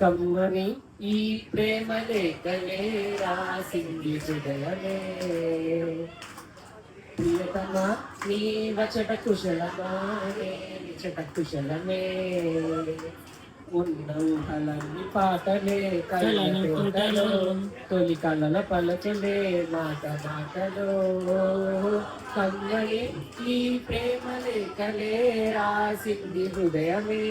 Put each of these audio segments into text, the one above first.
కమ్మని ఈ ప్రేమ లేఖలే రాసింది హృదయమే. ప్రియతమా నీ వచట కుశలమా నిచట కుశలమే. ఉన్న ఊహలన్నీ పాటలే కళ్ళ తోటలో తొలి కళ్ళల పలకలే మాట మాటలో. కమ్మని ఈ ప్రేమ లేఖలే రాసింది హృదయమే.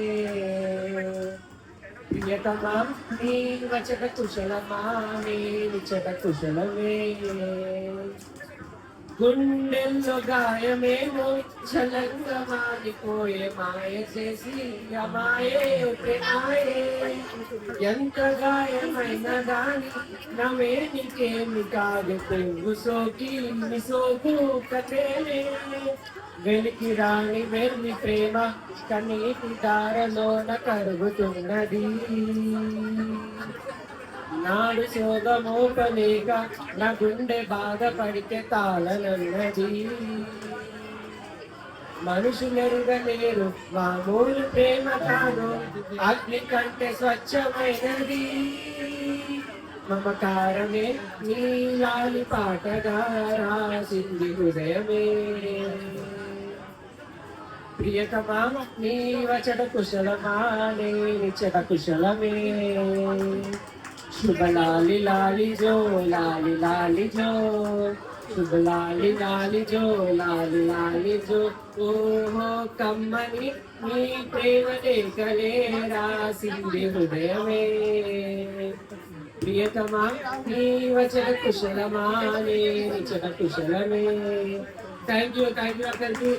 ప్రియతమా నీ వచట కుశలమా నిచట కుశలమే. గుండెల్లో గాయమేమో చలంగా మారిపోయే మాయ చేసి అమాయే ప్రేమాయే. ఎంత గాయమైన గాని నవేనికేమి కాదు పెంగు సోకి సోకు కథేనే. వెలికి రాని వెర్రి ప్రేమ కన్నీటి దారలోన కరుగుతున్నది. నాడు శోగమోపలేక నా గుండె బాధపడితే తాళనన్నది. మనుషులెరుగలేరు మామూలు ప్రేమ కాదు అగ్ని కంటే స్వచ్ఛమైనది. మమకారమే నీలాలి పాటగా రాసింది హృదయమే. ప్రియతమా నీ వచట కుశలమా నిచట కుశలమే. శుభ లాలి లాలి జో లాలి లాలి జో. శుభ లాలి లాలి జో లాలి లాలి జో. ఓహో కమ్మని నీ ప్రేమ లేఖలే రాసింది హృదయమే. ప్రియతమా నీ వచన కుశలమా నిచట కుశలమే. థ్యాంక్ యూ అక్కడికి.